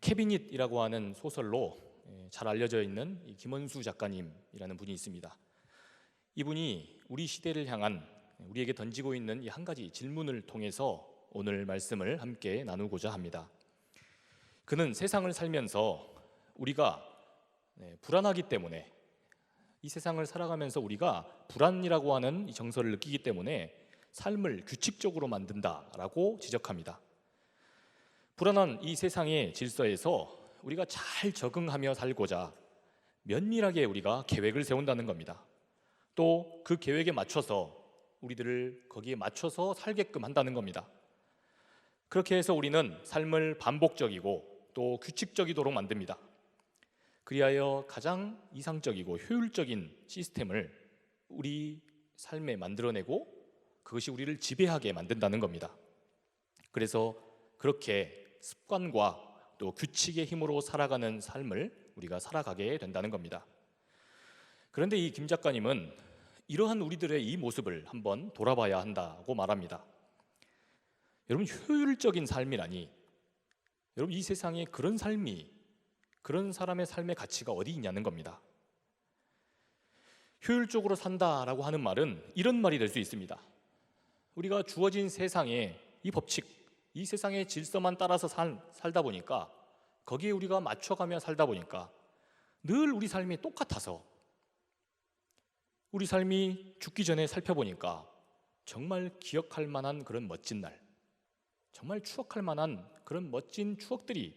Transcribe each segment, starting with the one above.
캐비닛이라고 하는 소설로 잘 알려져 있는 김원수 작가님이라는 분이 있습니다. 이분이 우리 시대를 향한 우리에게 던지고 있는 이 한 가지 질문을 통해서 오늘 말씀을 함께 나누고자 합니다. 그는 세상을 살면서 우리가 불안하기 때문에, 이 세상을 살아가면서 우리가 불안이라고 하는 이 정서를 느끼기 때문에 삶을 규칙적으로 만든다라고 지적합니다. 불안한 이 세상의 질서에서 우리가 잘 적응하며 살고자 면밀하게 우리가 계획을 세운다는 겁니다. 또 그 계획에 맞춰서 우리들을 거기에 맞춰서 살게끔 한다는 겁니다. 그렇게 해서 우리는 삶을 반복적이고 또 규칙적이도록 만듭니다. 그리하여 가장 이상적이고 효율적인 시스템을 우리 삶에 만들어내고 그것이 우리를 지배하게 만든다는 겁니다. 그래서 그렇게 습관과 또 규칙의 힘으로 살아가는 삶을 우리가 살아가게 된다는 겁니다. 그런데 이 김 작가님은 이러한 우리들의 이 모습을 한번 돌아봐야 한다고 말합니다. 여러분, 효율적인 삶이라니, 여러분, 이 세상에 그런 삶이, 그런 사람의 삶의 가치가 어디 있냐는 겁니다. 효율적으로 산다라고 하는 말은 이런 말이 될 수 있습니다. 우리가 주어진 세상의 이 법칙, 이 세상의 질서만 따라서 살다 보니까, 거기에 우리가 맞춰가며 살다 보니까 늘 우리 삶이 똑같아서, 우리 삶이 죽기 전에 살펴보니까 정말 기억할 만한 그런 멋진 날, 정말 추억할 만한 그런 멋진 추억들이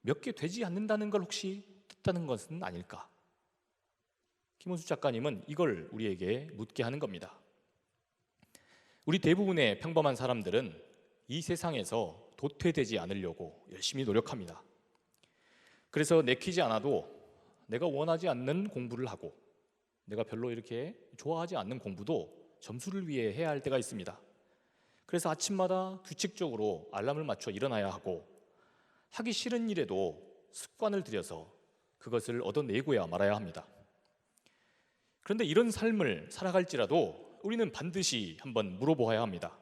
몇 개 되지 않는다는 걸 혹시 뜻하는 것은 아닐까? 김원수 작가님은 이걸 우리에게 묻게 하는 겁니다. 우리 대부분의 평범한 사람들은 이 세상에서 도태되지 않으려고 열심히 노력합니다. 그래서 내키지 않아도 내가 원하지 않는 공부를 하고, 내가 별로 이렇게 좋아하지 않는 공부도 점수를 위해 해야 할 때가 있습니다. 그래서 아침마다 규칙적으로 알람을 맞춰 일어나야 하고, 하기 싫은 일에도 습관을 들여서 그것을 얻어내고야 말아야 합니다. 그런데 이런 삶을 살아갈지라도 우리는 반드시 한번 물어보아야 합니다.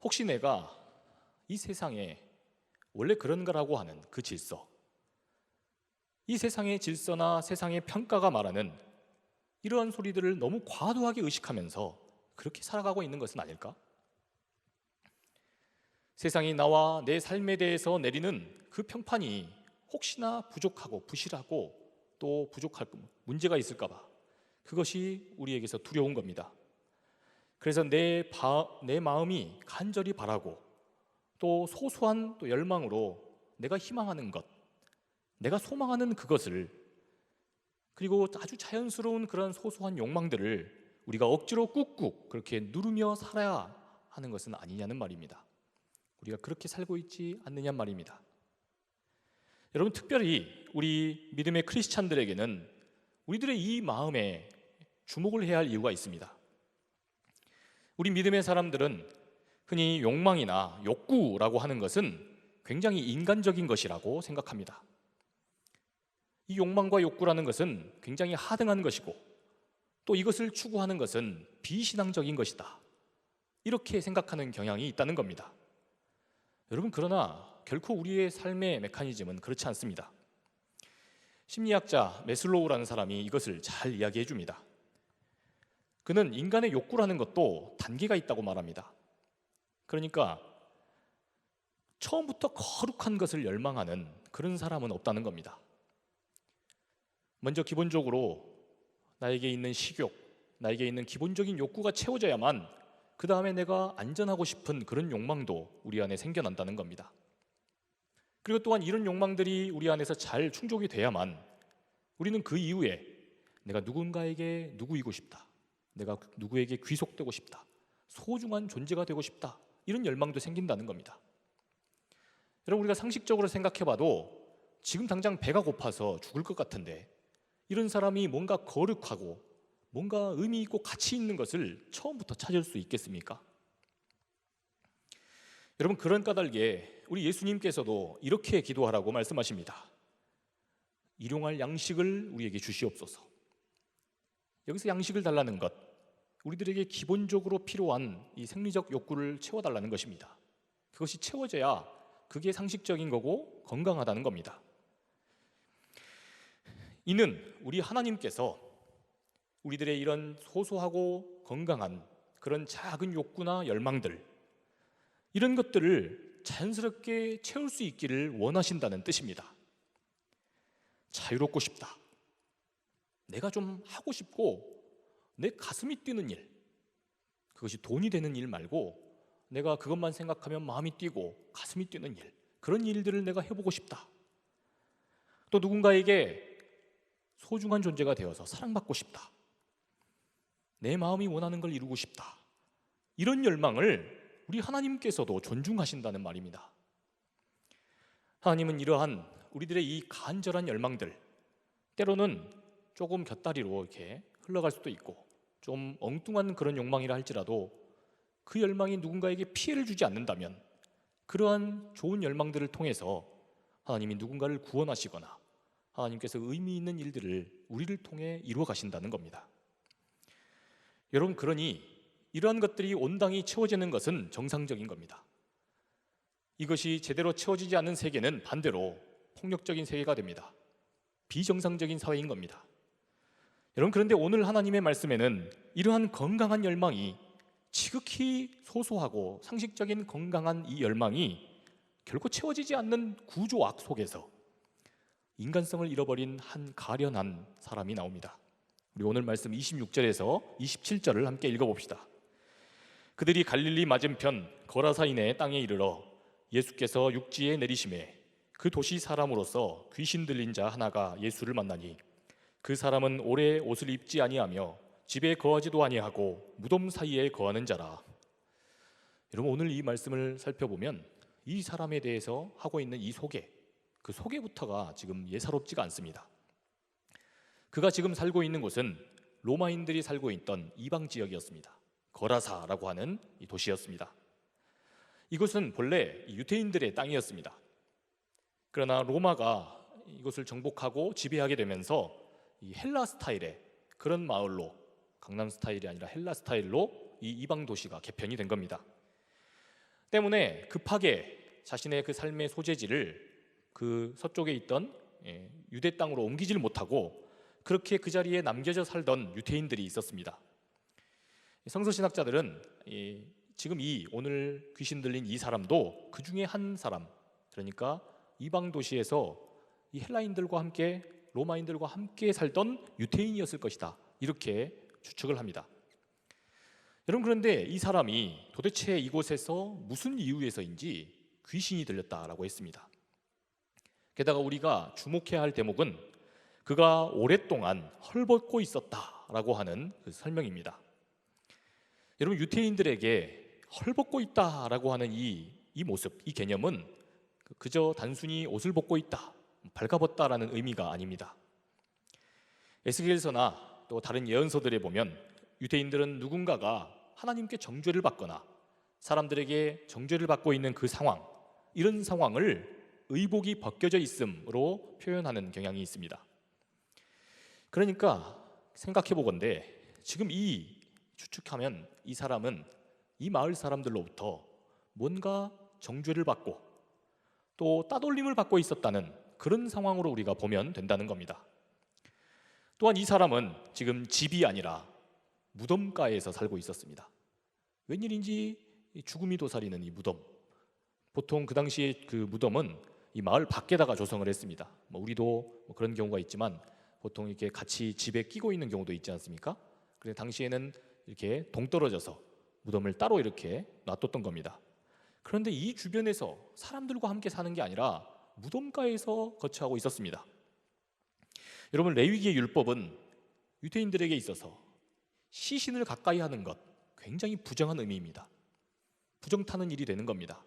혹시 내가 이 세상에 원래 그런가라고 하는 그 질서, 이 세상의 질서나 세상의 평가가 말하는 이러한 소리들을 너무 과도하게 의식하면서 그렇게 살아가고 있는 것은 아닐까? 세상이 나와 내 삶에 대해서 내리는 그 평판이 혹시나 부족하고 부실하고 또 부족할 문제가 있을까 봐, 그것이 우리에게서 두려운 겁니다. 그래서 내 마음이 간절히 바라고 또 소소한 또 열망으로 내가 희망하는 것, 내가 소망하는 그것을, 그리고 아주 자연스러운 그런 소소한 욕망들을 우리가 억지로 꾹꾹 그렇게 누르며 살아야 하는 것은 아니냐는 말입니다. 우리가 그렇게 살고 있지 않느냐 말입니다. 여러분, 특별히 우리 믿음의 크리스찬들에게는 우리들의 이 마음에 주목을 해야 할 이유가 있습니다. 우리 믿음의 사람들은 흔히 욕망이나 욕구라고 하는 것은 굉장히 인간적인 것이라고 생각합니다. 이 욕망과 욕구라는 것은 굉장히 하등한 것이고, 또 이것을 추구하는 것은 비신앙적인 것이다, 이렇게 생각하는 경향이 있다는 겁니다. 여러분, 그러나 결코 우리의 삶의 메커니즘은 그렇지 않습니다. 심리학자 메슬로우라는 사람이 이것을 잘 이야기해 줍니다. 그는 인간의 욕구라는 것도 단계가 있다고 말합니다. 그러니까 처음부터 거룩한 것을 열망하는 그런 사람은 없다는 겁니다. 먼저 기본적으로 나에게 있는 식욕, 나에게 있는 기본적인 욕구가 채워져야만 그 다음에 내가 안전하고 싶은 그런 욕망도 우리 안에 생겨난다는 겁니다. 그리고 또한 이런 욕망들이 우리 안에서 잘 충족이 돼야만 우리는 그 이후에 내가 누군가에게 누구이고 싶다, 내가 누구에게 귀속되고 싶다, 소중한 존재가 되고 싶다, 이런 열망도 생긴다는 겁니다. 여러분, 우리가 상식적으로 생각해봐도 지금 당장 배가 고파서 죽을 것 같은데, 이런 사람이 뭔가 거룩하고 뭔가 의미 있고 가치 있는 것을 처음부터 찾을 수 있겠습니까? 여러분, 그런 까닭에 우리 예수님께서도 이렇게 기도하라고 말씀하십니다. 일용할 양식을 우리에게 주시옵소서. 여기서 양식을 달라는 것, 우리들에게 기본적으로 필요한 이 생리적 욕구를 채워달라는 것입니다. 그것이 채워져야 그게 상식적인 거고 건강하다는 겁니다. 이는 우리 하나님께서 우리들의 이런 소소하고 건강한 그런 작은 욕구나 열망들, 이런 것들을 자연스럽게 채울 수 있기를 원하신다는 뜻입니다. 자유롭고 싶다. 내가 좀 하고 싶고 내 가슴이 뛰는 일, 그것이 돈이 되는 일 말고 내가 그것만 생각하면 마음이 뛰고 가슴이 뛰는 일, 그런 일들을 내가 해보고 싶다. 또 누군가에게 소중한 존재가 되어서 사랑받고 싶다. 내 마음이 원하는 걸 이루고 싶다. 이런 열망을 우리 하나님께서도 존중하신다는 말입니다. 하나님은 이러한 우리들의 이 간절한 열망들, 때로는 조금 곁다리로 이렇게 흘러갈 수도 있고 좀 엉뚱한 그런 욕망이라 할지라도 그 열망이 누군가에게 피해를 주지 않는다면 그러한 좋은 열망들을 통해서 하나님이 누군가를 구원하시거나 하나님께서 의미 있는 일들을 우리를 통해 이루어 가신다는 겁니다. 여러분, 그러니 이러한 것들이 온당히 채워지는 것은 정상적인 겁니다. 이것이 제대로 채워지지 않는 세계는 반대로 폭력적인 세계가 됩니다. 비정상적인 사회인 겁니다. 여러분, 그런데 오늘 하나님의 말씀에는 이러한 건강한 열망이, 지극히 소소하고 상식적인 건강한 이 열망이 결코 채워지지 않는 구조악 속에서 인간성을 잃어버린 한 가련한 사람이 나옵니다. 우리 오늘 말씀 26절에서 27절을 함께 읽어봅시다. 그들이 갈릴리 맞은편 거라사인의 땅에 이르러 예수께서 육지에 내리심에 그 도시 사람으로서 귀신 들린 자 하나가 예수를 만나니 그 사람은 오래 옷을 입지 아니하며 집에 거하지도 아니하고 무덤 사이에 거하는 자라. 여러분, 오늘 이 말씀을 살펴보면 이 사람에 대해서 하고 있는 이 소개, 그 소개부터가 지금 예사롭지가 않습니다. 그가 지금 살고 있는 곳은 로마인들이 살고 있던 이방 지역이었습니다. 거라사라고 하는 이 도시였습니다. 이곳은 본래 유대인들의 땅이었습니다. 그러나 로마가 이곳을 정복하고 지배하게 되면서 이 헬라 스타일의 그런 마을로, 강남 스타일이 아니라 헬라 스타일로 이 이방 도시가 개편이 된 겁니다. 때문에 급하게 자신의 그 삶의 소재지를 그 서쪽에 있던 유대 땅으로 옮기지를 못하고 그렇게 그 자리에 남겨져 살던 유대인들이 있었습니다. 성서신학자들은 지금 이 오늘 귀신 들린 이 사람도 그 중에 한 사람, 그러니까 이방 도시에서 이 헬라인들과 함께, 로마인들과 함께 살던 유대인이었을 것이다, 이렇게 추측을 합니다. 여러분, 그런데 이 사람이 도대체 이곳에서 무슨 이유에서인지 귀신이 들렸다라고 했습니다. 게다가 우리가 주목해야 할 대목은 그가 오랫동안 헐벗고 있었다라고 하는 그 설명입니다. 여러분, 유대인들에게 헐벗고 있다라고 하는 이 모습, 이 개념은 그저 단순히 옷을 벗고 있다, 발가벗다라는 의미가 아닙니다. 에스겔서나 또 다른 예언서들에 보면 유대인들은 누군가가 하나님께 정죄를 받거나 사람들에게 정죄를 받고 있는 그 상황, 이런 상황을 의복이 벗겨져 있음으로 표현하는 경향이 있습니다. 그러니까 생각해 보건대 지금 이 추측하면 이 사람은 이 마을 사람들로부터 뭔가 정죄를 받고 또 따돌림을 받고 있었다는 그런 상황으로 우리가 보면 된다는 겁니다. 또한 이 사람은 지금 집이 아니라 무덤가에서 살고 있었습니다. 웬일인지 죽음이 도사리는 이 무덤, 보통 그 당시에 그 무덤은 이 마을 밖에다가 조성을 했습니다. 우리도 그런 경우가 있지만 보통 이렇게 같이 집에 끼고 있는 경우도 있지 않습니까? 그래서 당시에는 이렇게 동떨어져서 무덤을 따로 이렇게 놔뒀던 겁니다. 그런데 이 주변에서 사람들과 함께 사는 게 아니라 무덤가에서 거처하고 있었습니다. 여러분, 레위기의 율법은 유대인들에게 있어서 시신을 가까이 하는 것, 굉장히 부정한 의미입니다. 부정타는 일이 되는 겁니다.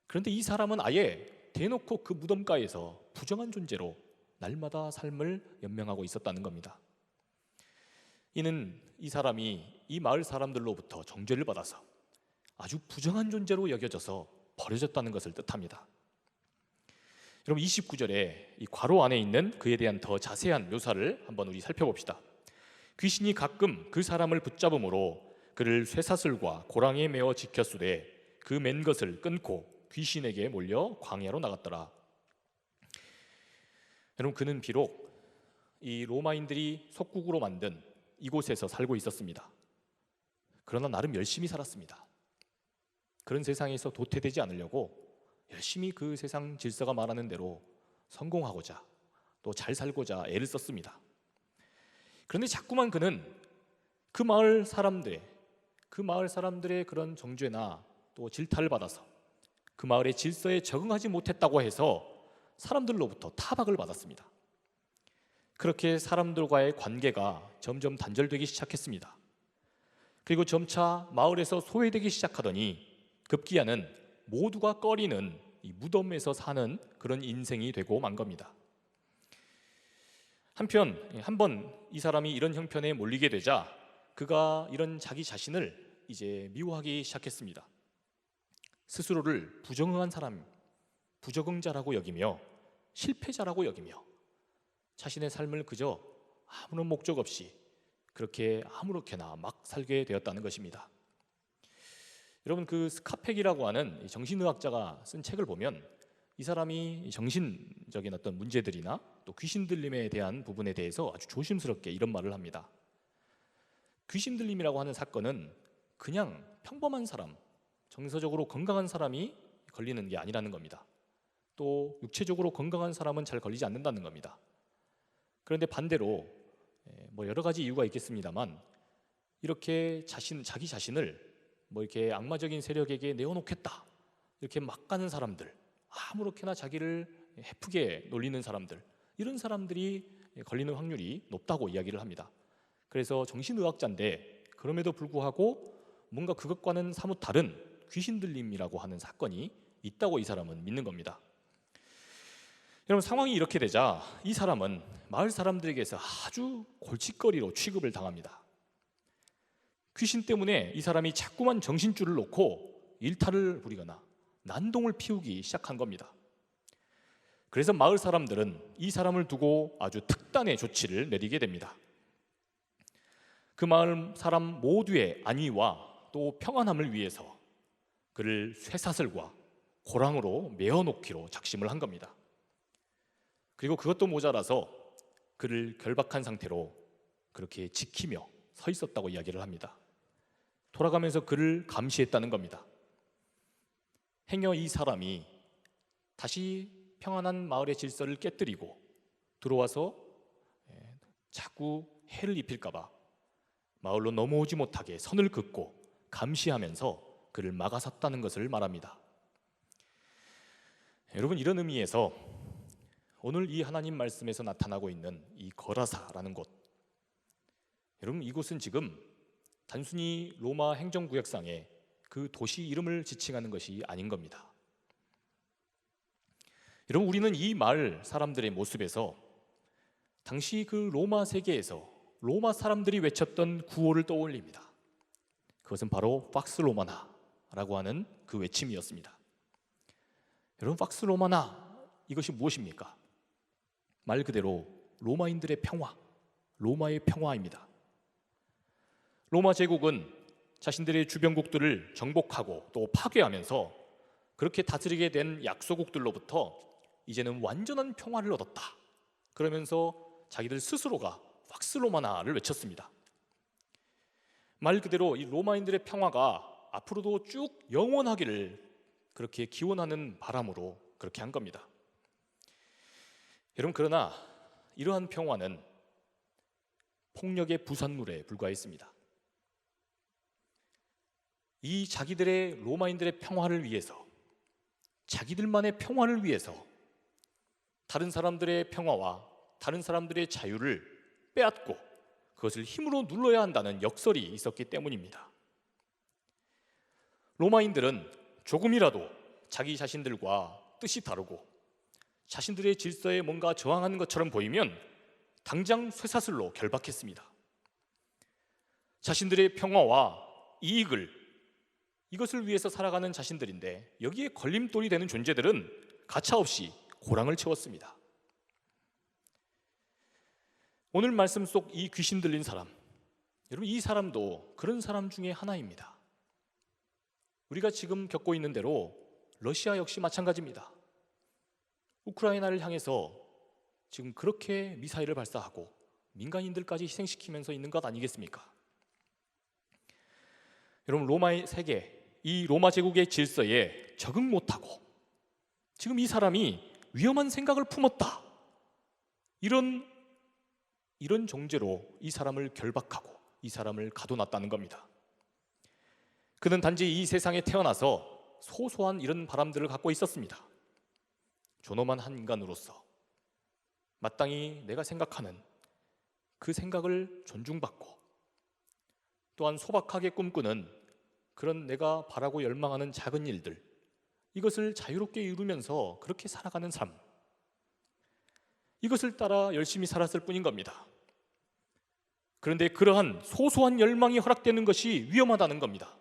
그런데 이 사람은 아예 대놓고 그 무덤가에서 부정한 존재로 날마다 삶을 연명하고 있었다는 겁니다. 이는 이 사람이 이 마을 사람들로부터 정죄를 받아서 아주 부정한 존재로 여겨져서 버려졌다는 것을 뜻합니다. 여러분, 29절에 이 괄호 안에 있는 그에 대한 더 자세한 묘사를 한번 우리 살펴봅시다. 귀신이 가끔 그 사람을 붙잡음으로 그를 쇠사슬과 고랑에 메어 지켰으되 그 맨 것을 끊고 귀신에게 몰려 광야로 나갔더라. 여러분, 그는 비록 이 로마인들이 속국으로 만든 이곳에서 살고 있었습니다. 그러나 나름 열심히 살았습니다. 그런 세상에서 도태되지 않으려고 열심히 그 세상 질서가 말하는 대로 성공하고자 또 잘 살고자 애를 썼습니다. 그런데 자꾸만 그는 그 마을 사람들의 그런 정죄나 또 질타를 받아서 그 마을의 질서에 적응하지 못했다고 해서 사람들로부터 타박을 받았습니다. 그렇게 사람들과의 관계가 점점 단절되기 시작했습니다. 그리고 점차 마을에서 소외되기 시작하더니 급기야는 모두가 꺼리는 이 무덤에서 사는 그런 인생이 되고 만 겁니다. 한편 한 번 이 사람이 이런 형편에 몰리게 되자 그가 이런 자기 자신을 이제 미워하기 시작했습니다. 스스로를 부정응한 사람, 부적응자라고 여기며 실패자라고 여기며 자신의 삶을 그저 아무런 목적 없이 그렇게 아무렇게나 막 살게 되었다는 것입니다. 여러분, 그 스카펙이라고 하는 정신의학자가 쓴 책을 보면 이 사람이 정신적인 어떤 문제들이나 또 귀신 들림에 대한 부분에 대해서 아주 조심스럽게 이런 말을 합니다. 귀신 들림이라고 하는 사건은 그냥 평범한 사람, 정서적으로 건강한 사람이 걸리는 게 아니라는 겁니다. 또 육체적으로 건강한 사람은 잘 걸리지 않는다는 겁니다. 그런데 반대로 뭐 여러 가지 이유가 있겠습니다만 이렇게 자기 자신을 뭐 이렇게 악마적인 세력에게 내어놓겠다 이렇게 막 가는 사람들, 아무렇게나 자기를 해프게 놀리는 사람들, 이런 사람들이 걸리는 확률이 높다고 이야기를 합니다. 그래서 정신의학자인데 그럼에도 불구하고 뭔가 그것과는 사뭇 다른 귀신 들림이라고 하는 사건이 있다고 이 사람은 믿는 겁니다. 여러분, 상황이 이렇게 되자 이 사람은 마을 사람들에게서 아주 골칫거리로 취급을 당합니다. 귀신 때문에 이 사람이 자꾸만 정신줄을 놓고 일탈을 부리거나 난동을 피우기 시작한 겁니다. 그래서 마을 사람들은 이 사람을 두고 아주 특단의 조치를 내리게 됩니다. 그 마을 사람 모두의 안위와 또 평안함을 위해서 그를 쇠사슬과 고랑으로 메어놓기로 작심을 한 겁니다. 그리고 그것도 모자라서 그를 결박한 상태로 그렇게 지키며 서 있었다고 이야기를 합니다. 돌아가면서 그를 감시했다는 겁니다. 행여 이 사람이 다시 평안한 마을의 질서를 깨뜨리고 들어와서 자꾸 해를 입힐까 봐 마을로 넘어오지 못하게 선을 긋고 감시하면서 그를 막아섰다는 것을 말합니다. 여러분, 이런 의미에서 오늘 이 하나님 말씀에서 나타나고 있는 이 거라사라는 곳, 여러분, 이곳은 지금 단순히 로마 행정구역상의 그 도시 이름을 지칭하는 것이 아닌 겁니다. 여러분, 우리는 이 마을 사람들의 모습에서 당시 그 로마 세계에서 로마 사람들이 외쳤던 구호를 떠올립니다. 그것은 바로 팍스 로마나라고 하는 그 외침이었습니다. 여러분, 팍스 로마나, 이것이 무엇입니까? 말 그대로 로마인들의 평화, 로마의 평화입니다. 로마 제국은 자신들의 주변국들을 정복하고 또 파괴하면서 그렇게 다스리게 된 약소국들로부터 이제는 완전한 평화를 얻었다, 그러면서 자기들 스스로가 팍스 로마나를 외쳤습니다. 말 그대로 이 로마인들의 평화가 앞으로도 쭉 영원하기를 그렇게 기원하는 바람으로 그렇게 한 겁니다. 여러분, 그러나 이러한 평화는 폭력의 부산물에 불과했습니다. 이 자기들의 로마인들의 평화를 위해서, 자기들만의 평화를 위해서 다른 사람들의 평화와 다른 사람들의 자유를 빼앗고 그것을 힘으로 눌러야 한다는 역설이 있었기 때문입니다. 로마인들은 조금이라도 자기 자신들과 뜻이 다르고 자신들의 질서에 뭔가 저항하는 것처럼 보이면 당장 쇠사슬로 결박했습니다. 자신들의 평화와 이익을, 이것을 위해서 살아가는 자신들인데 여기에 걸림돌이 되는 존재들은 가차없이 고랑을 채웠습니다. 오늘 말씀 속 이 귀신 들린 사람, 여러분, 이 사람도 그런 사람 중에 하나입니다. 우리가 지금 겪고 있는 대로 러시아 역시 마찬가지입니다. 우크라이나를 향해서 지금 그렇게 미사일을 발사하고 민간인들까지 희생시키면서 있는 것 아니겠습니까? 여러분, 로마의 세계, 이 로마 제국의 질서에 적응 못하고 지금 이 사람이 위험한 생각을 품었다, 이런 정죄로 이 사람을 결박하고 이 사람을 가둬놨다는 겁니다. 그는 단지 이 세상에 태어나서 소소한 이런 바람들을 갖고 있었습니다. 존엄한 한 인간으로서 마땅히 내가 생각하는 그 생각을 존중받고, 또한 소박하게 꿈꾸는 그런 내가 바라고 열망하는 작은 일들, 이것을 자유롭게 이루면서 그렇게 살아가는 삶, 이것을 따라 열심히 살았을 뿐인 겁니다. 그런데 그러한 소소한 열망이 허락되는 것이 위험하다는 겁니다.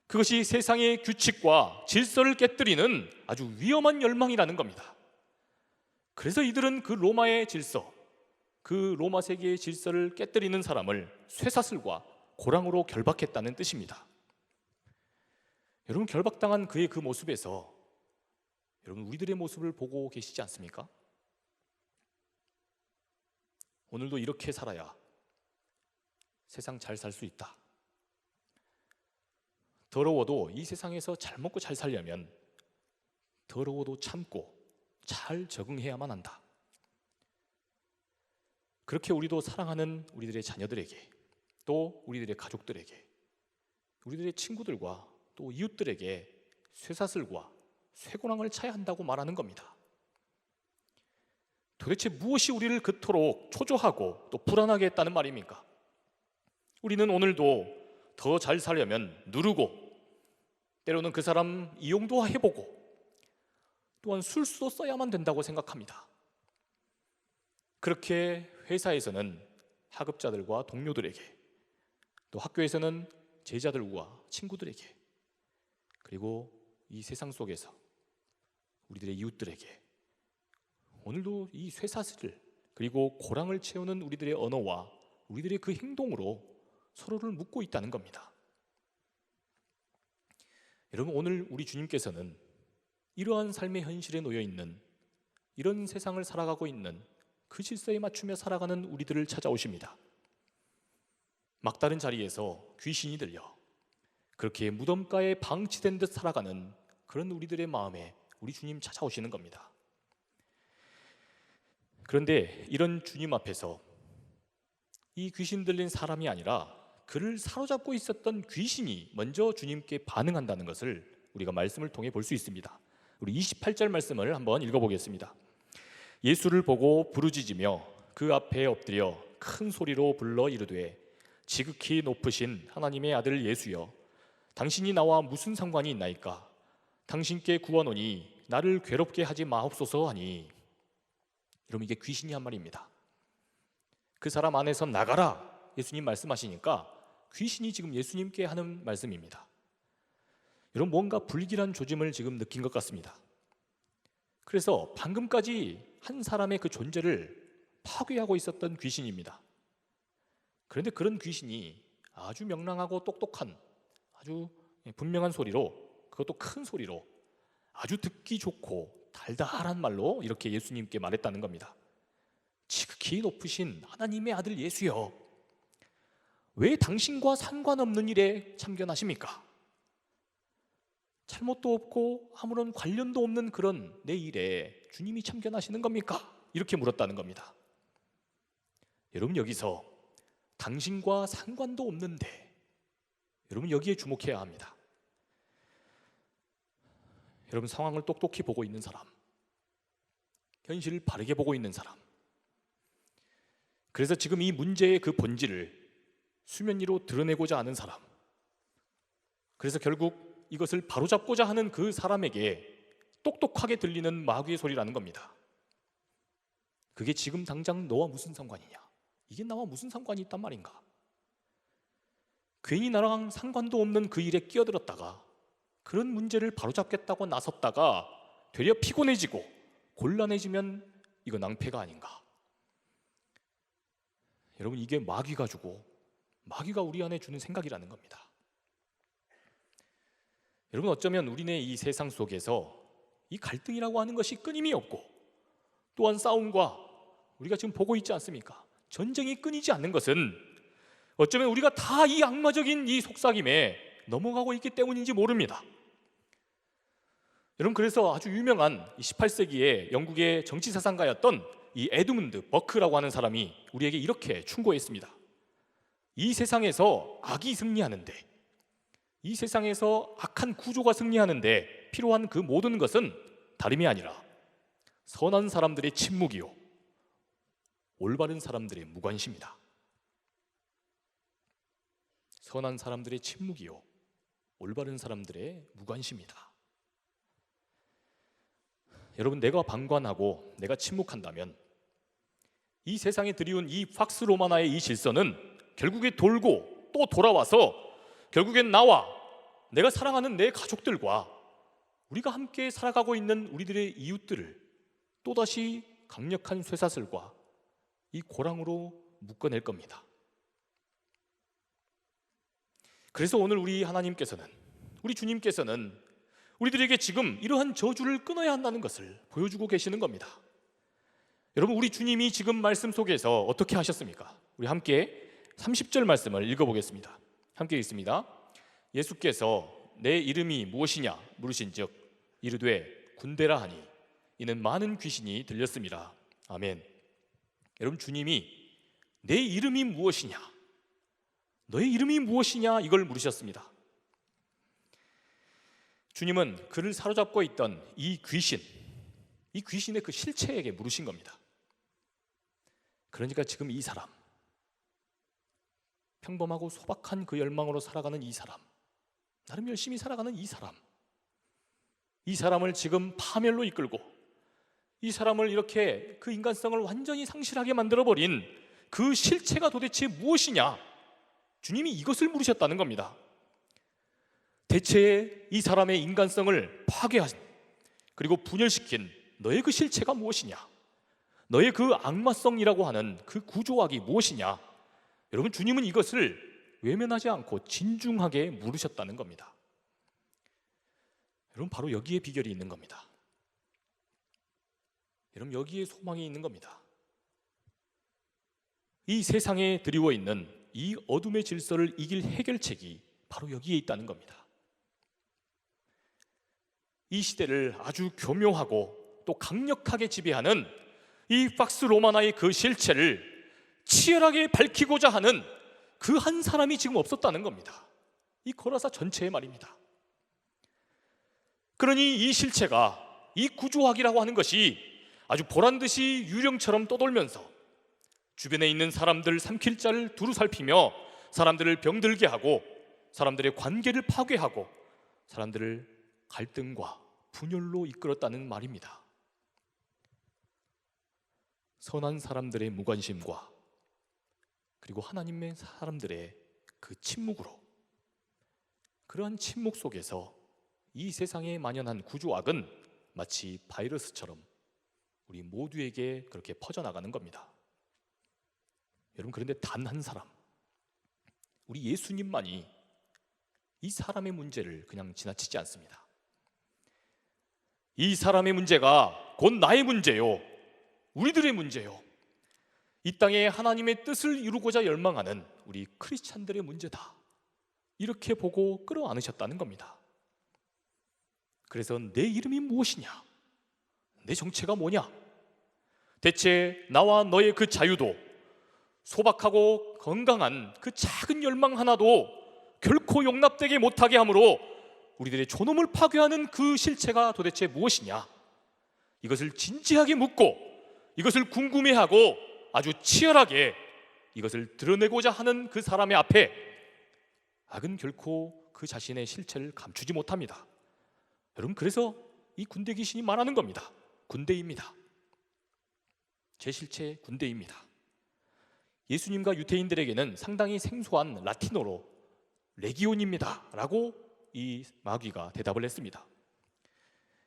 그것이 세상의 규칙과 질서를 깨뜨리는 아주 위험한 열망이라는 겁니다. 그래서 이들은 그 로마의 질서, 그 로마 세계의 질서를 깨뜨리는 사람을 쇠사슬과 고랑으로 결박했다는 뜻입니다. 여러분, 결박당한 그의 그 모습에서 여러분, 우리들의 모습을 보고 계시지 않습니까? 오늘도 이렇게 살아야 세상 잘 살 수 있다. 더러워도 이 세상에서 잘 먹고 잘 살려면 더러워도 참고 잘 적응해야만 한다. 그렇게 우리도 사랑하는 우리들의 자녀들에게, 또 우리들의 가족들에게, 우리들의 친구들과 또 이웃들에게 쇠사슬과 쇠고랑을 차야 한다고 말하는 겁니다. 도대체 무엇이 우리를 그토록 초조하고 또 불안하게 했다는 말입니까? 우리는 오늘도 더 잘 살려면 누르고, 때로는 그 사람 이용도 해보고, 또한 술수도 써야만 된다고 생각합니다. 그렇게 회사에서는 하급자들과 동료들에게, 또 학교에서는 제자들과 친구들에게, 그리고 이 세상 속에서 우리들의 이웃들에게 오늘도 이 쇠사슬을, 그리고 고랑을 채우는 우리들의 언어와 우리들의 그 행동으로 서로를 묶고 있다는 겁니다. 여러분, 오늘 우리 주님께서는 이러한 삶의 현실에 놓여 있는, 이런 세상을 살아가고 있는 그 질서에 맞추며 살아가는 우리들을 찾아오십니다. 막다른 자리에서 귀신이 들려 그렇게 무덤가에 방치된 듯 살아가는 그런 우리들의 마음에 우리 주님 찾아오시는 겁니다. 그런데 이런 주님 앞에서 이 귀신 들린 사람이 아니라 그를 사로잡고 있었던 귀신이 먼저 주님께 반응한다는 것을 우리가 말씀을 통해 볼 수 있습니다. 우리 28절 말씀을 한번 읽어보겠습니다. 예수를 보고 부르짖으며 그 앞에 엎드려 큰 소리로 불러 이르되, 지극히 높으신 하나님의 아들 예수여, 당신이 나와 무슨 상관이 있나이까? 당신께 구하노니 나를 괴롭게 하지 마옵소서 하니. 여러분, 이게 귀신이 한 말입니다. 그 사람 안에서 나가라 예수님 말씀하시니까 귀신이 지금 예수님께 하는 말씀입니다. 여러분, 뭔가 불길한 조짐을 지금 느낀 것 같습니다. 그래서 방금까지 한 사람의 그 존재를 파괴하고 있었던 귀신입니다. 그런데 그런 귀신이 아주 명랑하고 똑똑한, 아주 분명한 소리로, 그것도 큰 소리로, 아주 듣기 좋고 달달한 말로 이렇게 예수님께 말했다는 겁니다. 지극히 높으신 하나님의 아들 예수여, 왜 당신과 상관없는 일에 참견하십니까? 잘못도 없고 아무런 관련도 없는 그런 내 일에 주님이 참견하시는 겁니까? 이렇게 물었다는 겁니다. 여러분, 여기서 당신과 상관도 없는데, 여러분 여기에 주목해야 합니다. 여러분, 상황을 똑똑히 보고 있는 사람, 현실을 바르게 보고 있는 사람, 그래서 지금 이 문제의 그 본질을 수면 위로 드러내고자 하는 사람, 그래서 결국 이것을 바로잡고자 하는 그 사람에게 똑똑하게 들리는 마귀의 소리라는 겁니다. 그게 지금 당장 너와 무슨 상관이냐? 이게 나와 무슨 상관이 있단 말인가? 괜히 나랑 상관도 없는 그 일에 끼어들었다가 그런 문제를 바로잡겠다고 나섰다가 되려 피곤해지고 곤란해지면 이거 낭패가 아닌가? 여러분, 이게 마귀가 주고 마귀가 우리 안에 주는 생각이라는 겁니다. 여러분, 어쩌면 우리네 이 세상 속에서 이 갈등이라고 하는 것이 끊임이 없고, 또한 싸움과 우리가 지금 보고 있지 않습니까? 전쟁이 끊이지 않는 것은 어쩌면 우리가 다 이 악마적인 이 속삭임에 넘어가고 있기 때문인지 모릅니다. 여러분, 그래서 아주 유명한 18세기의 영국의 정치사상가였던 이 에드문드 버크라고 하는 사람이 우리에게 이렇게 충고했습니다. 이 세상에서 악이 승리하는데, 이 세상에서 악한 구조가 승리하는데 필요한 그 모든 것은 다름이 아니라 선한 사람들의 침묵이요, 올바른 사람들의 무관심이다. 선한 사람들의 침묵이요, 올바른 사람들의 무관심이다. 여러분, 내가 방관하고 내가 침묵한다면 이 세상에 들이운 이 팍스 로마나의 이 질서는 결국에 돌고 또 돌아와서 결국엔 나와 내가 사랑하는 내 가족들과 우리가 함께 살아가고 있는 우리들의 이웃들을 또다시 강력한 쇠사슬과 이 고랑으로 묶어낼 겁니다. 그래서 오늘 우리 하나님께서는, 우리 주님께서는 우리들에게 지금 이러한 저주를 끊어야 한다는 것을 보여주고 계시는 겁니다. 여러분, 우리 주님이 지금 말씀 속에서 어떻게 하셨습니까? 우리 함께 30절 말씀을 읽어보겠습니다. 함께 읽습니다. 예수께서 내 이름이 무엇이냐 물으신즉 이르되 군대라 하니 이는 많은 귀신이 들렸습니다. 아멘. 여러분, 주님이 내 이름이 무엇이냐, 너의 이름이 무엇이냐, 이걸 물으셨습니다. 주님은 그를 사로잡고 있던 이 귀신의 그 실체에게 물으신 겁니다. 그러니까 지금 이 사람, 평범하고 소박한 그 열망으로 살아가는 이 사람, 나름 열심히 살아가는 이 사람을 지금 파멸로 이끌고, 이 사람을 이렇게 그 인간성을 완전히 상실하게 만들어버린 그 실체가 도대체 무엇이냐, 주님이 이것을 물으셨다는 겁니다. 대체 이 사람의 인간성을 파괴한, 그리고 분열시킨 너의 그 실체가 무엇이냐, 너의 그 악마성이라고 하는 그 구조학이 무엇이냐. 여러분, 주님은 이것을 외면하지 않고 진중하게 물으셨다는 겁니다. 여러분, 바로 여기에 비결이 있는 겁니다. 여러분, 여기에 소망이 있는 겁니다. 이 세상에 드리워 있는 이 어둠의 질서를 이길 해결책이 바로 여기에 있다는 겁니다. 이 시대를 아주 교묘하고 또 강력하게 지배하는 이 팍스 로마나의 그 실체를 치열하게 밝히고자 하는 그 한 사람이 지금 없었다는 겁니다. 이 거라사 전체의 말입니다. 그러니 이 실체가, 이 구조학이라고 하는 것이 아주 보란듯이 유령처럼 떠돌면서 주변에 있는 사람들 삼킬 자를 두루 살피며 사람들을 병들게 하고 사람들의 관계를 파괴하고 사람들을 갈등과 분열로 이끌었다는 말입니다. 선한 사람들의 무관심과 그리고 하나님의 사람들의 그 침묵으로, 그러한 침묵 속에서 이 세상에 만연한 구조악은 마치 바이러스처럼 우리 모두에게 그렇게 퍼져나가는 겁니다. 여러분, 그런데 단 한 사람, 우리 예수님만이 이 사람의 문제를 그냥 지나치지 않습니다. 이 사람의 문제가 곧 나의 문제요, 우리들의 문제요, 이 땅에 하나님의 뜻을 이루고자 열망하는 우리 크리스찬들의 문제다, 이렇게 보고 끌어안으셨다는 겁니다. 그래서 내 이름이 무엇이냐, 내 정체가 뭐냐, 대체 나와 너의 그 자유도, 소박하고 건강한 그 작은 열망 하나도 결코 용납되게 못하게 하므로 우리들의 존엄을 파괴하는 그 실체가 도대체 무엇이냐, 이것을 진지하게 묻고 이것을 궁금해하고 아주 치열하게 이것을 드러내고자 하는 그 사람의 앞에 악은 결코 그 자신의 실체를 감추지 못합니다. 여러분, 그래서 이 군대 귀신이 말하는 겁니다. 군대입니다. 제 실체 군대입니다. 예수님과 유대인들에게는 상당히 생소한 라틴어로 레기온입니다 라고 이 마귀가 대답을 했습니다.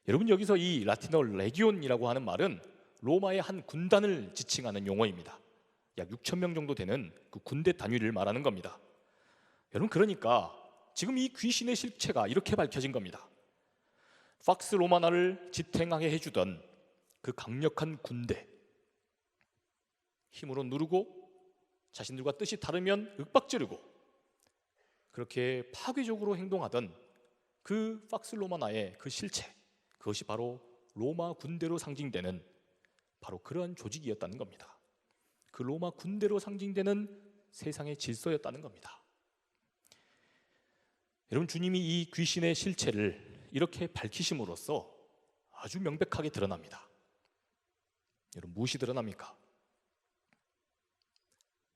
여러분, 여기서 이 라틴어 레기온이라고 하는 말은 로마의 한 군단을 지칭하는 용어입니다. 약 6,000명 정도 되는 그 군대 단위를 말하는 겁니다. 여러분, 그러니까 지금 이 귀신의 실체가 이렇게 밝혀진 겁니다. 팍스 로마나를 지탱하게 해주던 그 강력한 군대, 힘으로 누르고 자신들과 뜻이 다르면 윽박지르고 그렇게 파괴적으로 행동하던 그 팍스 로마나의 그 실체, 그것이 바로 로마 군대로 상징되는 바로 그러한 조직이었다는 겁니다. 그 로마 군대로 상징되는 세상의 질서였다는 겁니다. 여러분, 주님이 이 귀신의 실체를 이렇게 밝히심으로써 아주 명백하게 드러납니다. 여러분, 무엇이 드러납니까?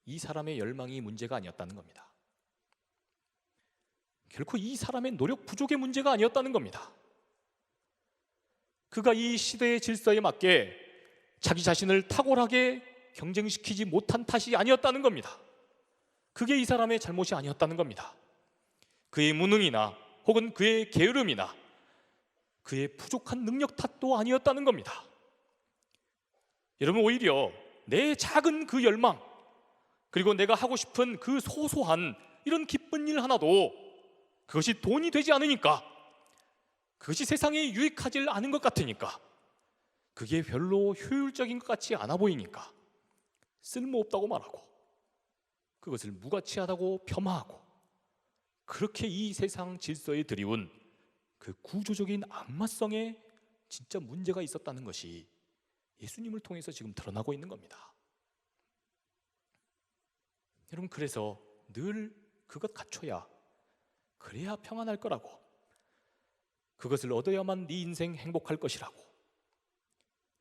이 사람의 열망이 문제가 아니었다는 겁니다. 결코 이 사람의 노력 부족의 문제가 아니었다는 겁니다. 그가 이 시대의 질서에 맞게 자기 자신을 탁월하게 경쟁시키지 못한 탓이 아니었다는 겁니다. 그게 이 사람의 잘못이 아니었다는 겁니다. 그의 무능이나 혹은 그의 게으름이나 그의 부족한 능력 탓도 아니었다는 겁니다. 여러분, 오히려 내 작은 그 열망, 그리고 내가 하고 싶은 그 소소한 이런 기쁜 일 하나도 그것이 돈이 되지 않으니까, 그것이 세상에 유익하지 않은 것 같으니까, 그게 별로 효율적인 것 같지 않아 보이니까 쓸모없다고 말하고, 그것을 무가치하다고 폄하하고, 그렇게 이 세상 질서에 들이운 그 구조적인 악마성에 진짜 문제가 있었다는 것이 예수님을 통해서 지금 드러나고 있는 겁니다. 여러분, 그래서 늘 그것 갖춰야, 그래야 평안할 거라고, 그것을 얻어야만 네 인생 행복할 것이라고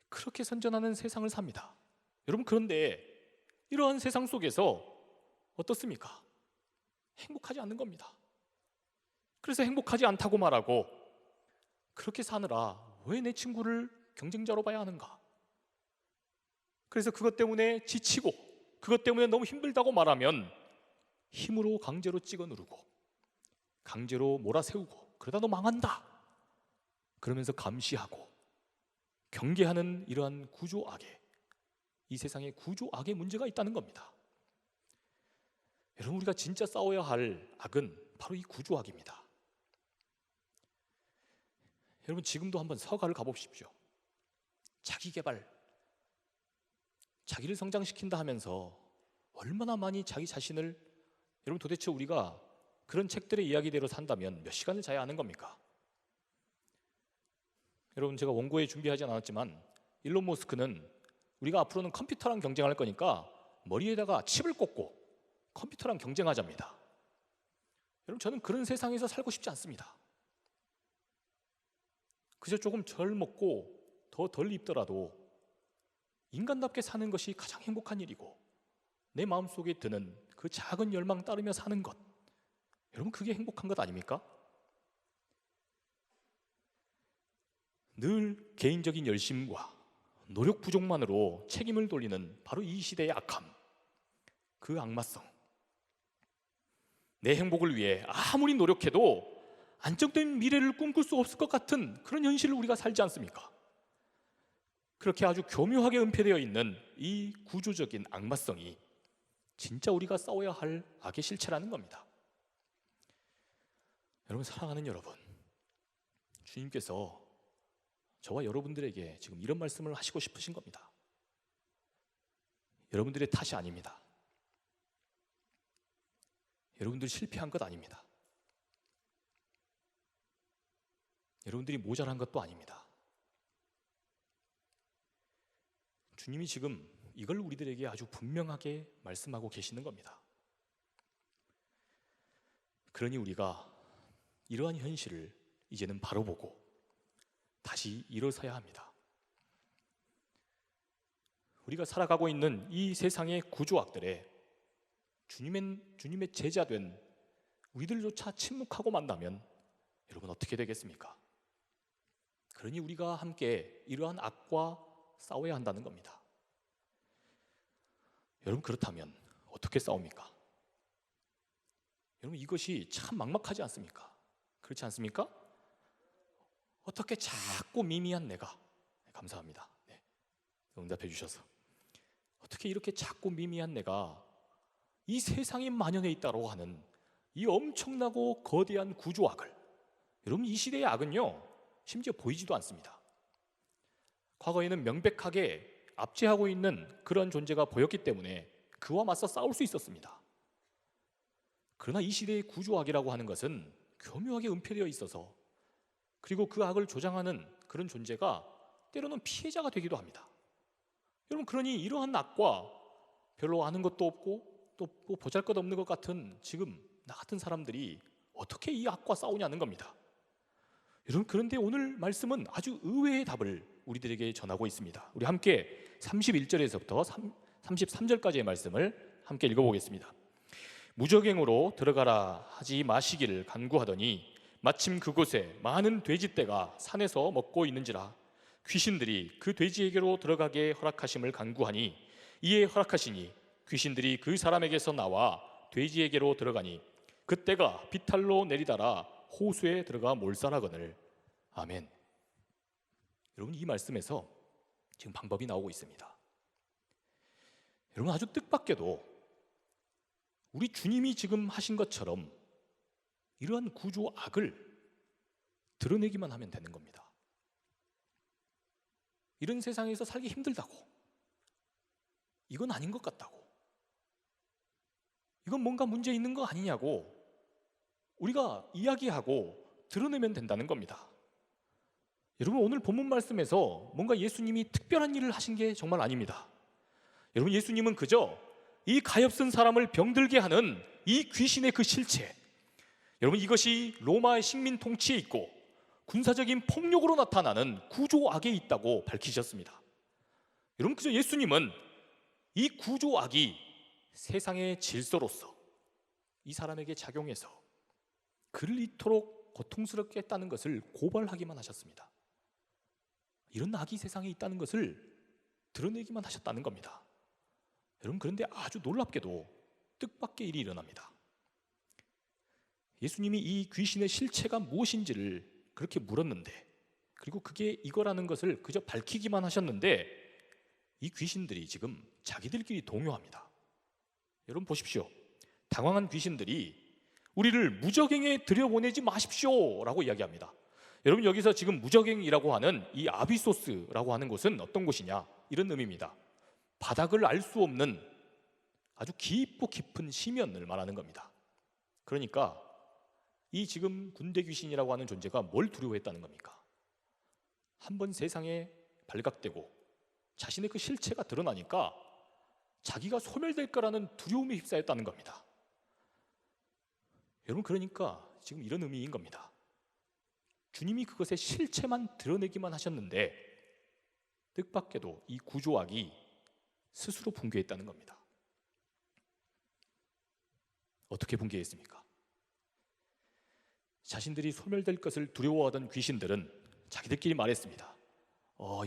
그렇게 선전하는 세상을 삽니다. 여러분, 그런데 이러한 세상 속에서 어떻습니까? 행복하지 않는 겁니다. 그래서 행복하지 않다고 말하고, 그렇게 사느라 왜 내 친구를 경쟁자로 봐야 하는가? 그래서 그것 때문에 지치고 그것 때문에 너무 힘들다고 말하면 힘으로 강제로 찍어 누르고 강제로 몰아세우고, 그러다 너 망한다 그러면서 감시하고 경계하는 이러한 구조악에, 이 세상에 구조악의 문제가 있다는 겁니다. 여러분, 우리가 진짜 싸워야 할 악은 바로 이 구조악입니다. 여러분, 지금도 한번 서가를 가보십시오. 자기 개발, 자기를 성장시킨다 하면서 얼마나 많이 자기 자신을, 여러분, 도대체 우리가 그런 책들의 이야기대로 산다면 몇 시간을 자야 하는 겁니까? 여러분, 제가 원고에 준비하지 않았지만 일론 머스크는 우리가 앞으로는 컴퓨터랑 경쟁할 거니까 머리에다가 칩을 꽂고 컴퓨터랑 경쟁하자입니다. 여러분, 저는 그런 세상에서 살고 싶지 않습니다. 그저 조금 덜 먹고 더 덜 입더라도 인간답게 사는 것이 가장 행복한 일이고, 내 마음속에 드는 그 작은 열망 따르며 사는 것, 여러분, 그게 행복한 것 아닙니까? 늘 개인적인 열심과 노력 부족만으로 책임을 돌리는 바로 이 시대의 악함, 그 악마성, 내 행복을 위해 아무리 노력해도 안정된 미래를 꿈꿀 수 없을 것 같은 그런 현실을 우리가 살지 않습니까? 그렇게 아주 교묘하게 은폐되어 있는 이 구조적인 악마성이 진짜 우리가 싸워야 할 악의 실체라는 겁니다. 여러분, 사랑하는 여러분, 주님께서 저와 여러분들에게 지금 이런 말씀을 하시고 싶으신 겁니다. 여러분들의 탓이 아닙니다. 여러분들이 실패한 것 아닙니다. 여러분들이 모자란 것도 아닙니다. 주님이 지금 이걸 우리들에게 아주 분명하게 말씀하고 계시는 겁니다. 그러니 우리가 이러한 현실을 이제는 바로 보고 다시 일어서야 합니다. 우리가 살아가고 있는 이 세상의 구조악들에 주님의 제자된 우리들조차 침묵하고 만다면 여러분, 어떻게 되겠습니까? 그러니 우리가 함께 이러한 악과 싸워야 한다는 겁니다. 여러분, 그렇다면 어떻게 싸웁니까? 여러분, 이것이 참 막막하지 않습니까? 그렇지 않습니까? 어떻게 작고 미미한 내가, 감사합니다. 네, 응답해 주셔서. 어떻게 이렇게 작고 미미한 내가 이 세상에 만연해 있다고 하는 이 엄청나고 거대한 구조악을, 여러분 이 시대의 악은요 심지어 보이지도 않습니다. 과거에는 명백하게 압제하고 있는 그런 존재가 보였기 때문에 그와 맞서 싸울 수 있었습니다. 그러나 이 시대의 구조악이라고 하는 것은 교묘하게 은폐되어 있어서, 그리고 그 악을 조장하는 그런 존재가 때로는 피해자가 되기도 합니다. 여러분, 그러니 이러한 악과 별로 아는 것도 없고 또 보잘것없는 것 같은 지금 나 같은 사람들이 어떻게 이 악과 싸우냐는 겁니다. 여러분, 그런데 오늘 말씀은 아주 의외의 답을 우리들에게 전하고 있습니다. 우리 함께 31절에서부터 33절까지의 말씀을 함께 읽어보겠습니다. 무적행으로 들어가라 하지 마시기를 간구하더니 마침 그곳에 많은 돼지떼가 산에서 먹고 있는지라 귀신들이 그 돼지에게로 들어가게 허락하심을 간구하니 이에 허락하시니 귀신들이 그 사람에게서 나와 돼지에게로 들어가니 그때가 비탈로 내리다라 호수에 들어가 몰살하거늘. 아멘. 여러분, 이 말씀에서 지금 방법이 나오고 있습니다. 여러분, 아주 뜻밖에도 우리 주님이 지금 하신 것처럼 이러한 구조 악을 드러내기만 하면 되는 겁니다. 이런 세상에서 살기 힘들다고, 이건 아닌 것 같다고, 이건 뭔가 문제 있는 거 아니냐고 우리가 이야기하고 드러내면 된다는 겁니다. 여러분, 오늘 본문 말씀에서 뭔가 예수님이 특별한 일을 하신 게 정말 아닙니다. 여러분, 예수님은 그저 이 가엾은 사람을 병들게 하는 이 귀신의 그 실체, 여러분, 이것이 로마의 식민 통치에 있고 군사적인 폭력으로 나타나는 구조악에 있다고 밝히셨습니다. 여러분, 그저 예수님은 이 구조악이 세상의 질서로서 이 사람에게 작용해서 그를 이토록 고통스럽게 했다는 것을 고발하기만 하셨습니다. 이런 악이 세상에 있다는 것을 드러내기만 하셨다는 겁니다. 여러분, 그런데 아주 놀랍게도 뜻밖의 일이 일어납니다. 예수님이 이 귀신의 실체가 무엇인지를 그렇게 물었는데, 그리고 그게 이거라는 것을 그저 밝히기만 하셨는데, 이 귀신들이 지금 자기들끼리 동요합니다. 여러분 보십시오. 당황한 귀신들이 우리를 무적행에 들여보내지 마십시오 라고 이야기합니다. 여러분, 여기서 지금 무적행이라고 하는 이 아비소스라고 하는 곳은 어떤 곳이냐, 이런 의미입니다. 바닥을 알 수 없는 아주 깊고 깊은 심연을 말하는 겁니다. 그러니까 이 지금 군대 귀신이라고 하는 존재가 뭘 두려워했다는 겁니까? 한번 세상에 발각되고 자신의 그 실체가 드러나니까 자기가 소멸될 거라는 두려움에 휩싸였다는 겁니다. 여러분, 그러니까 지금 이런 의미인 겁니다. 주님이 그것의 실체만 드러내기만 하셨는데 뜻밖에도 이 구조악이 스스로 붕괴했다는 겁니다. 어떻게 붕괴했습니까? 자신들이 소멸될 것을 두려워하던 귀신들은 자기들끼리 말했습니다.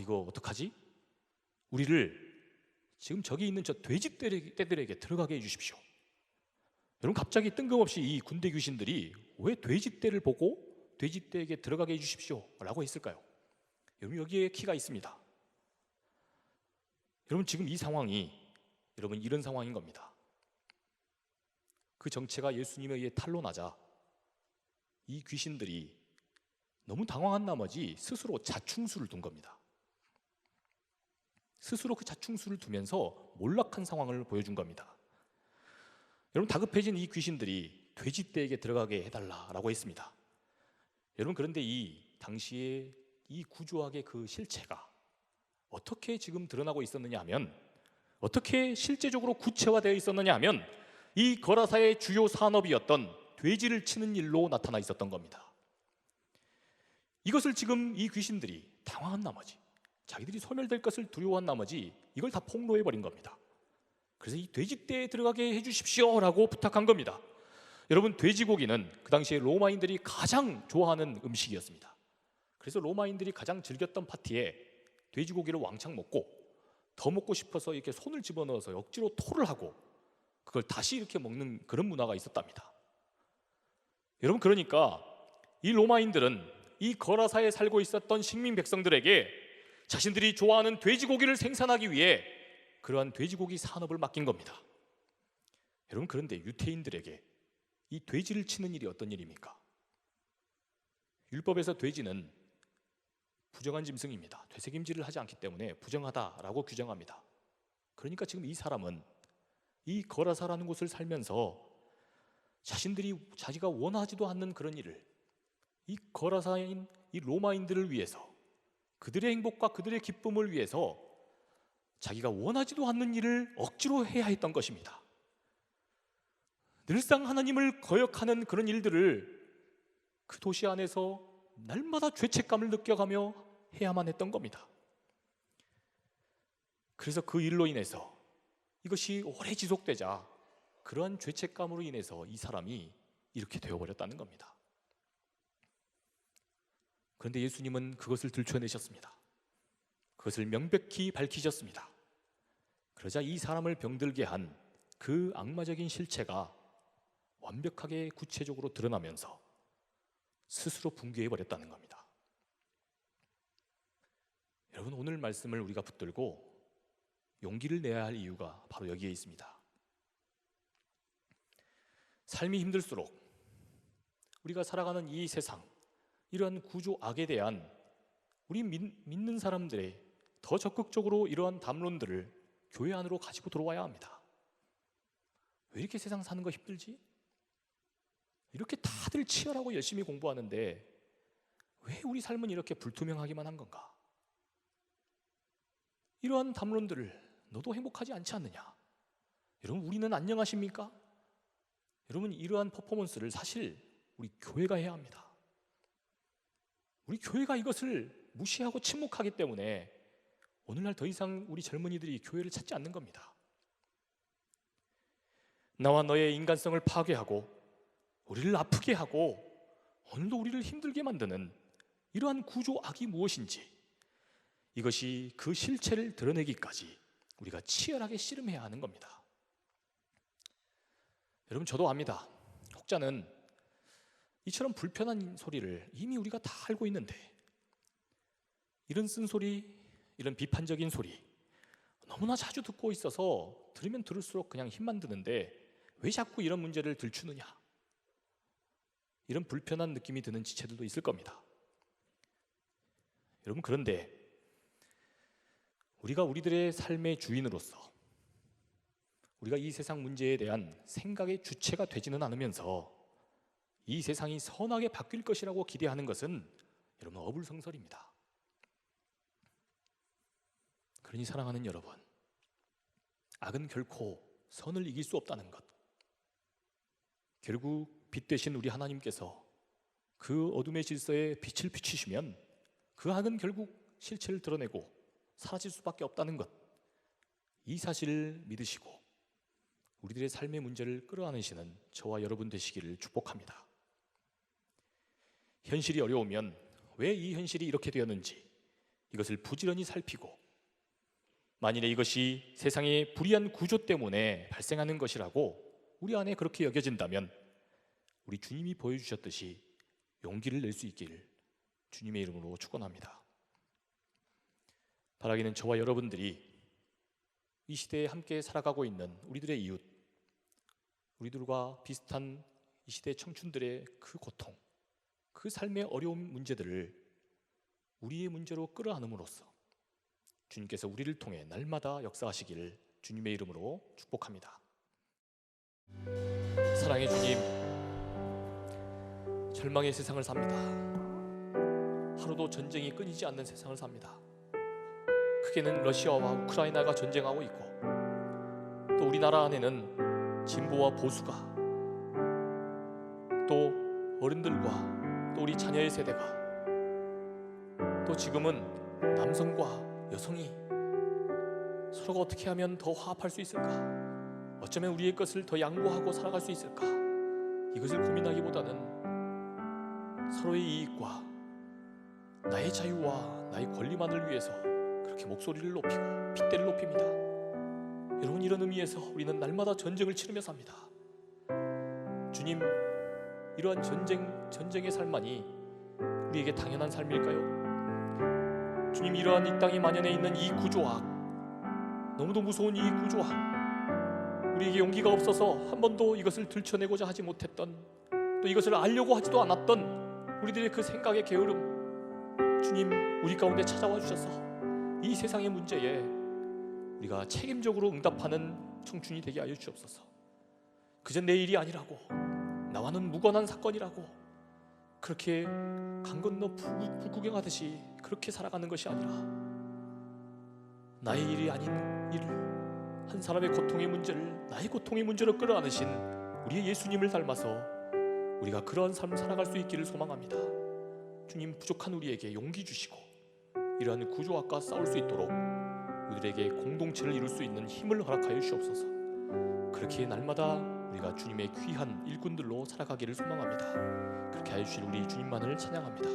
이거 어떡하지? 우리를 지금 저기 있는 저 돼지떼들에게 들어가게 해주십시오. 여러분, 갑자기 뜬금없이 이 군대 귀신들이 왜 돼지떼를 보고 돼지떼에게 들어가게 해주십시오 라고 했을까요? 여러분, 여기에 키가 있습니다. 여러분, 지금 이 상황이 여러분 이런 상황인 겁니다. 그 정체가 예수님에 의해 탄로나자 이 귀신들이 너무 당황한 나머지 스스로 자충수를 둔 겁니다. 스스로 그 자충수를 두면서 몰락한 상황을 보여준 겁니다. 여러분, 다급해진 이 귀신들이 돼지떼에게 들어가게 해달라라고 했습니다. 여러분, 그런데 이 당시에 이 구조악의 그 실체가 어떻게 지금 드러나고 있었느냐 하면, 어떻게 실제적으로 구체화되어 있었느냐 하면 이 거라사의 주요 산업이었던 돼지를 치는 일로 나타나 있었던 겁니다. 이것을 지금 이 귀신들이 당황한 나머지, 자기들이 소멸될 것을 두려워한 나머지 이걸 다 폭로해버린 겁니다. 그래서 이 돼지떼에 들어가게 해주십시오 라고 부탁한 겁니다. 여러분, 돼지고기는 그 당시에 로마인들이 가장 좋아하는 음식이었습니다. 그래서 로마인들이 가장 즐겼던 파티에 돼지고기를 왕창 먹고 더 먹고 싶어서 이렇게 손을 집어넣어서 억지로 토를 하고 그걸 다시 이렇게 먹는 그런 문화가 있었답니다. 여러분, 그러니까 이 로마인들은 이 거라사에 살고 있었던 식민 백성들에게 자신들이 좋아하는 돼지고기를 생산하기 위해 그러한 돼지고기 산업을 맡긴 겁니다. 여러분, 그런데 유태인들에게 이 돼지를 치는 일이 어떤 일입니까? 율법에서 돼지는 부정한 짐승입니다. 되새김질을 하지 않기 때문에 부정하다라고 규정합니다. 그러니까 지금 이 사람은 이 거라사라는 곳을 살면서 자기가 원하지도 않는 그런 일을 이 거라사인 이 로마인들을 위해서, 그들의 행복과 그들의 기쁨을 위해서 자기가 원하지도 않는 일을 억지로 해야 했던 것입니다. 늘상 하나님을 거역하는 그런 일들을 그 도시 안에서 날마다 죄책감을 느껴가며 해야만 했던 겁니다. 그래서 그 일로 인해서 이것이 오래 지속되자 그러한 죄책감으로 인해서 이 사람이 이렇게 되어버렸다는 겁니다. 그런데 예수님은 그것을 들춰내셨습니다. 그것을 명백히 밝히셨습니다. 그러자 이 사람을 병들게 한 그 악마적인 실체가 완벽하게 구체적으로 드러나면서 스스로 붕괴해 버렸다는 겁니다. 여러분, 오늘 말씀을 우리가 붙들고 용기를 내야 할 이유가 바로 여기에 있습니다. 삶이 힘들수록 우리가 살아가는 이 세상, 이러한 구조 악에 대한 우리 믿는 사람들의 더 적극적으로 이러한 담론들을 교회 안으로 가지고 들어와야 합니다. 왜 이렇게 세상 사는 거 힘들지? 이렇게 다들 치열하고 열심히 공부하는데 왜 우리 삶은 이렇게 불투명하기만 한 건가? 이러한 담론들을 너도 행복하지 않지 않느냐? 여러분, 우리는 안녕하십니까? 여러분, 이러한 퍼포먼스를 사실 우리 교회가 해야 합니다. 우리 교회가 이것을 무시하고 침묵하기 때문에 오늘날 더 이상 우리 젊은이들이 교회를 찾지 않는 겁니다. 나와 너의 인간성을 파괴하고 우리를 아프게 하고 오늘도 우리를 힘들게 만드는 이러한 구조 악이 무엇인지, 이것이 그 실체를 드러내기까지 우리가 치열하게 씨름해야 하는 겁니다. 여러분, 저도 압니다. 혹자는 이처럼 불편한 소리를 이미 우리가 다 알고 있는데, 이런 쓴소리, 이런 비판적인 소리 너무나 자주 듣고 있어서 들으면 들을수록 그냥 힘만 드는데 왜 자꾸 이런 문제를 들추느냐, 이런 불편한 느낌이 드는 지체들도 있을 겁니다. 여러분, 그런데 우리가 우리들의 삶의 주인으로서 우리가 이 세상 문제에 대한 생각의 주체가 되지는 않으면서 이 세상이 선하게 바뀔 것이라고 기대하는 것은 여러분 어불성설입니다. 그러니 사랑하는 여러분, 악은 결코 선을 이길 수 없다는 것, 결국 빛 되신 우리 하나님께서 그 어둠의 질서에 빛을 비추시면 그 악은 결국 실체를 드러내고 사라질 수밖에 없다는 것, 이 사실을 믿으시고 우리들의 삶의 문제를 끌어안으시는 저와 여러분 되시기를 축복합니다. 현실이 어려우면 왜 이 현실이 이렇게 되었는지 이것을 부지런히 살피고, 만일에 이것이 세상의 불의한 구조 때문에 발생하는 것이라고 우리 안에 그렇게 여겨진다면 우리 주님이 보여주셨듯이 용기를 낼 수 있기를 주님의 이름으로 축원합니다. 바라기는 저와 여러분들이 이 시대에 함께 살아가고 있는 우리들의 이웃, 우리들과 비슷한 이 시대 청춘들의 그 고통, 그 삶의 어려운 문제들을 우리의 문제로 끌어안음으로써 주님께서 우리를 통해 날마다 역사하시기를 주님의 이름으로 축복합니다. 사랑의 주님, 절망의 세상을 삽니다. 하루도 전쟁이 끊이지 않는 세상을 삽니다. 크게는 러시아와 우크라이나가 전쟁하고 있고, 또 우리나라 안에는 진보와 보수가, 또 어른들과 또 우리 자녀의 세대가, 또 지금은 남성과 여성이 서로가 어떻게 하면 더 화합할 수 있을까, 어쩌면 우리의 것을 더 양보하고 살아갈 수 있을까, 이것을 고민하기보다는 서로의 이익과 나의 자유와 나의 권리만을 위해서 그렇게 목소리를 높이고 핏대를 높입니다. 여러분, 이런 의미에서 우리는 날마다 전쟁을 치르며 삽니다. 주님, 이러한 전쟁의 삶만이 우리에게 당연한 삶일까요? 주님, 이러한 이 땅에 만연해 있는 이 구조악, 너무도 무서운 이 구조악, 우리에게 용기가 없어서 한 번도 이것을 들춰내고자 하지 못했던, 또 이것을 알려고 하지도 않았던 우리들의 그 생각의 게으름, 주님 우리 가운데 찾아와 주셔서 이 세상의 문제에 우리가 책임적으로 응답하는 청춘이 되게 하여 주옵소서. 그저 내 일이 아니라고, 나와는 무관한 사건이라고 그렇게 강 건너 불구경하듯이 그렇게 살아가는 것이 아니라, 나의 일이 아닌 일을, 한 사람의 고통의 문제를 나의 고통의 문제로 끌어안으신 우리의 예수님을 닮아서 우리가 그러한 삶을 살아갈 수 있기를 소망합니다. 주님, 부족한 우리에게 용기 주시고 이러한 구조악과 싸울 수 있도록 우리들에게 공동체를 이룰 수 있는 힘을 허락하여 주옵소서. 그렇게 날마다 우리가 주님의 귀한 일꾼들로 살아가기를 소망합니다. 그렇게 하여 주실 우리 주님만을 찬양합니다.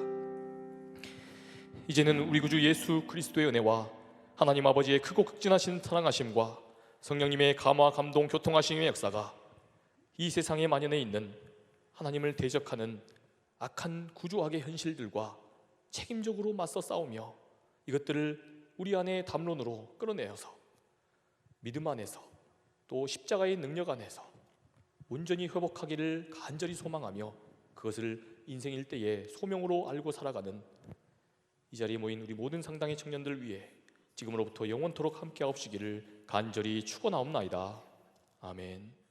이제는 우리 구주 예수 그리스도의 은혜와 하나님 아버지의 크고 극진하신 사랑하심과 성령님의 감화 감동 교통하심의 역사가 이 세상의 만연해 있는 하나님을 대적하는 악한 구조악의 현실들과 책임적으로 맞서 싸우며 이것들을 우리 안에 담론으로 끌어내어서 믿음 안에서 또 십자가의 능력 안에서 온전히 회복하기를 간절히 소망하며 그것을 인생 일대의 소명으로 알고 살아가는 이 자리에 모인 우리 모든 상당의 청년들 위해 지금으로부터 영원토록 함께하옵시기를 간절히 축원하옵나이다. 아멘.